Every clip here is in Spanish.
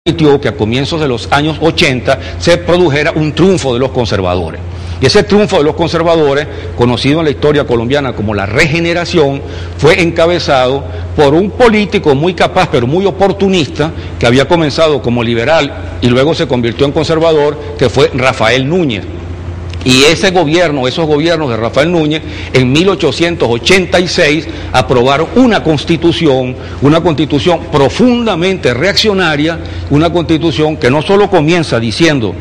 permitió que a comienzos de los años 80 se produjera un triunfo de los conservadores. Y ese triunfo de los conservadores, conocido en la historia colombiana como la regeneración, fue encabezado por un político muy capaz pero muy oportunista, que había comenzado como liberal y luego se convirtió en conservador, que fue Rafael Núñez. Y ese gobierno, esos gobiernos de Rafael Núñez, en 1886 aprobaron una constitución profundamente reaccionaria, una constitución que no solo comienza diciendo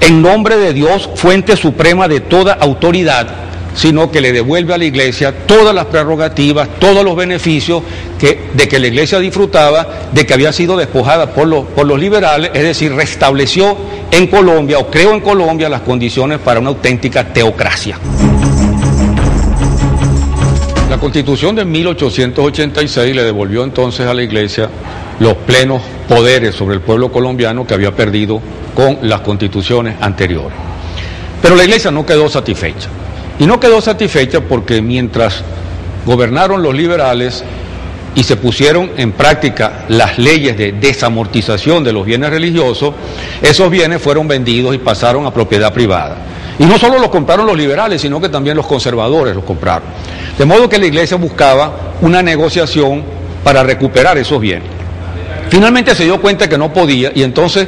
en nombre de Dios, fuente suprema de toda autoridad, sino que le devuelve a la Iglesia todas las prerrogativas, todos los beneficios de que la Iglesia disfrutaba, de que había sido despojada por los liberales, es decir, restableció en Colombia, o creó en Colombia, las condiciones para una auténtica teocracia. La Constitución de 1886 le devolvió entonces a la Iglesia los plenos poderes sobre el pueblo colombiano que había perdido con las constituciones anteriores. Pero la Iglesia no quedó satisfecha. Y no quedó satisfecha porque mientras gobernaron los liberales y se pusieron en práctica las leyes de desamortización de los bienes religiosos, esos bienes fueron vendidos y pasaron a propiedad privada. Y no solo los compraron los liberales, sino que también los conservadores los compraron. De modo que la Iglesia buscaba una negociación para recuperar esos bienes. Finalmente se dio cuenta que no podía y entonces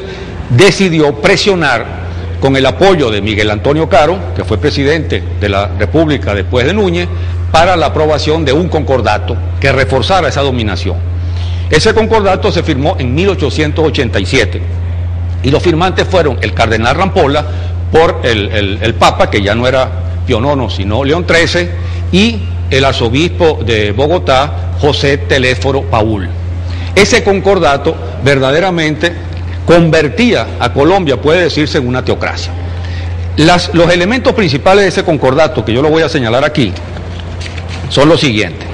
decidió presionar con el apoyo de Miguel Antonio Caro, que fue presidente de la República después de Núñez, para la aprobación de un concordato que reforzara esa dominación. Ese concordato se firmó en 1887 y los firmantes fueron el cardenal Rampolla por el Papa, que ya no era Pío IX sino León XIII, y el arzobispo de Bogotá, José Telésforo Paul. Ese concordato verdaderamente convertía a Colombia, puede decirse, en una teocracia. Los elementos principales de ese concordato, que yo lo voy a señalar aquí, son los siguientes.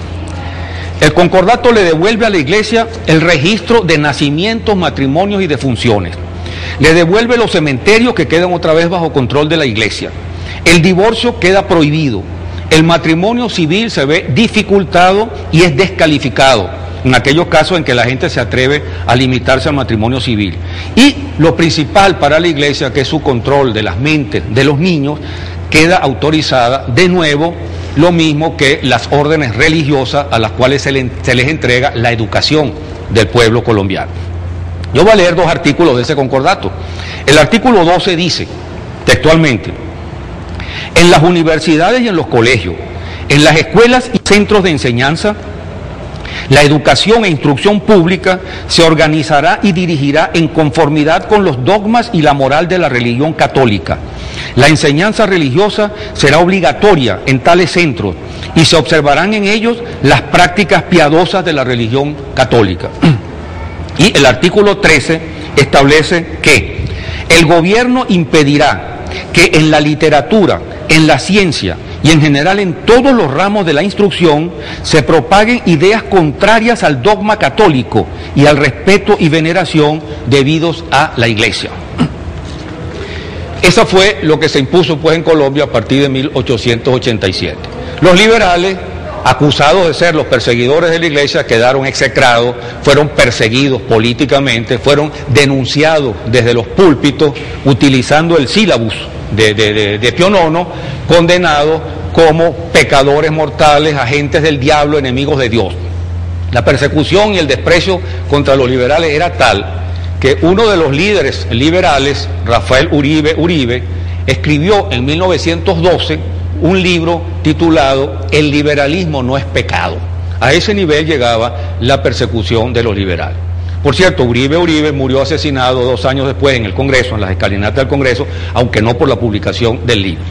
El concordato le devuelve a la Iglesia el registro de nacimientos, matrimonios y defunciones. Le devuelve los cementerios, que quedan otra vez bajo control de la Iglesia. El divorcio queda prohibido. El matrimonio civil se ve dificultado y es descalificado en aquellos casos en que la gente se atreve a limitarse al matrimonio civil. Y lo principal para la Iglesia, que es su control de las mentes de los niños, queda autorizada de nuevo, lo mismo que las órdenes religiosas a las cuales se les entrega la educación del pueblo colombiano. Yo voy a leer dos artículos de ese concordato. El artículo 12 dice, textualmente: en las universidades y en los colegios, en las escuelas y centros de enseñanza, la educación e instrucción pública se organizará y dirigirá en conformidad con los dogmas y la moral de la religión católica. La enseñanza religiosa será obligatoria en tales centros y se observarán en ellos las prácticas piadosas de la religión católica. Y el artículo 13 establece que el gobierno impedirá que en la literatura, en la ciencia y en general en todos los ramos de la instrucción se propaguen ideas contrarias al dogma católico y al respeto y veneración debidos a la Iglesia. Eso fue lo que se impuso pues en Colombia a partir de 1887. Los liberales, acusados de ser los perseguidores de la Iglesia, quedaron execrados, fueron perseguidos políticamente, fueron denunciados desde los púlpitos utilizando el sílabus de Pío IX, condenados como pecadores mortales, agentes del diablo, enemigos de Dios. La persecución y el desprecio contra los liberales era tal que uno de los líderes liberales, Rafael Uribe, escribió en 1912 un libro titulado El liberalismo no es pecado. A ese nivel llegaba la persecución de los liberales. Por cierto, Uribe murió asesinado 2 años después en el Congreso, en las escalinatas del Congreso, aunque no por la publicación del libro.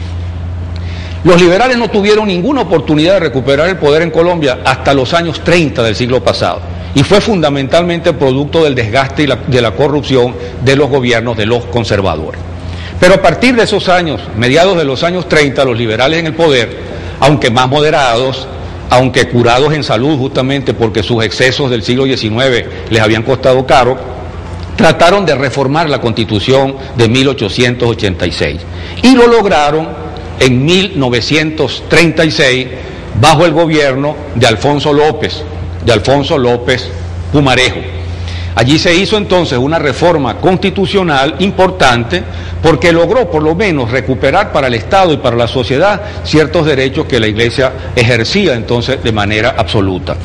Los liberales no tuvieron ninguna oportunidad de recuperar el poder en Colombia hasta los años 30 del siglo pasado, y fue fundamentalmente producto del desgaste y de la corrupción de los gobiernos de los conservadores. Pero a partir de esos años, mediados de los años 30, los liberales en el poder, aunque más moderados, aunque curados en salud justamente porque sus excesos del siglo XIX les habían costado caro, trataron de reformar la Constitución de 1886 y lo lograron en 1936 bajo el gobierno de Alfonso López Pumarejo. Allí se hizo entonces una reforma constitucional importante porque logró por lo menos recuperar para el Estado y para la sociedad ciertos derechos que la Iglesia ejercía entonces de manera absoluta.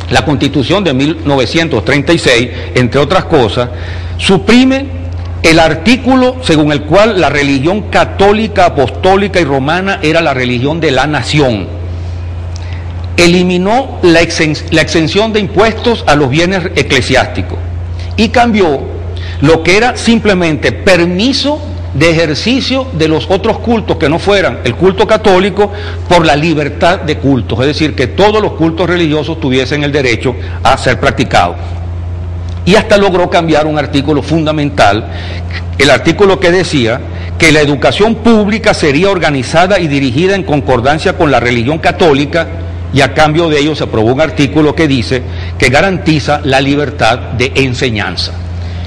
La Constitución de 1936, entre otras cosas, suprime el artículo según el cual la religión católica, apostólica y romana era la religión de la nación. Eliminó la exención de impuestos a los bienes eclesiásticos y cambió lo que era simplemente permiso de ejercicio de los otros cultos que no fueran el culto católico por la libertad de cultos, es decir, que todos los cultos religiosos tuviesen el derecho a ser practicados. Y hasta logró cambiar un artículo fundamental, el artículo que decía que la educación pública sería organizada y dirigida en concordancia con la religión católica, y a cambio de ello se aprobó un artículo que dice que garantiza la libertad de enseñanza.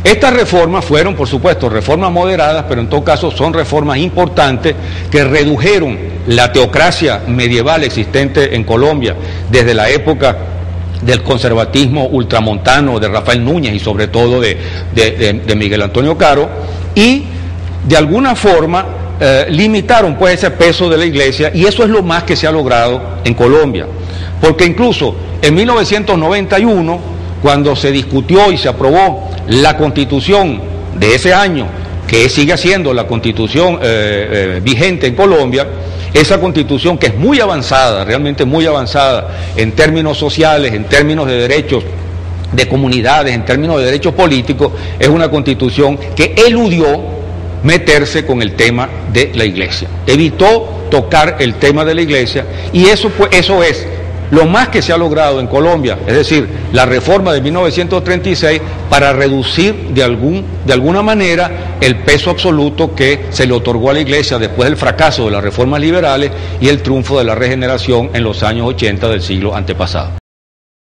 Estas reformas fueron, por supuesto, reformas moderadas, pero en todo caso son reformas importantes que redujeron la teocracia medieval existente en Colombia desde la época del conservatismo ultramontano de Rafael Núñez y sobre todo de Miguel Antonio Caro, y de alguna forma limitaron pues ese peso de la Iglesia, y eso es lo más que se ha logrado en Colombia, porque incluso en 1991, cuando se discutió y se aprobó la Constitución de ese año, que sigue siendo la Constitución vigente en Colombia, esa Constitución que es muy avanzada, realmente muy avanzada en términos sociales, en términos de derechos de comunidades, en términos de derechos políticos, es una Constitución que eludió meterse con el tema de la Iglesia, evitó tocar el tema de la Iglesia, y eso es lo más que se ha logrado en Colombia, es decir, la reforma de 1936 para reducir de alguna manera el peso absoluto que se le otorgó a la Iglesia después del fracaso de las reformas liberales y el triunfo de la regeneración en los años 80 del siglo antepasado.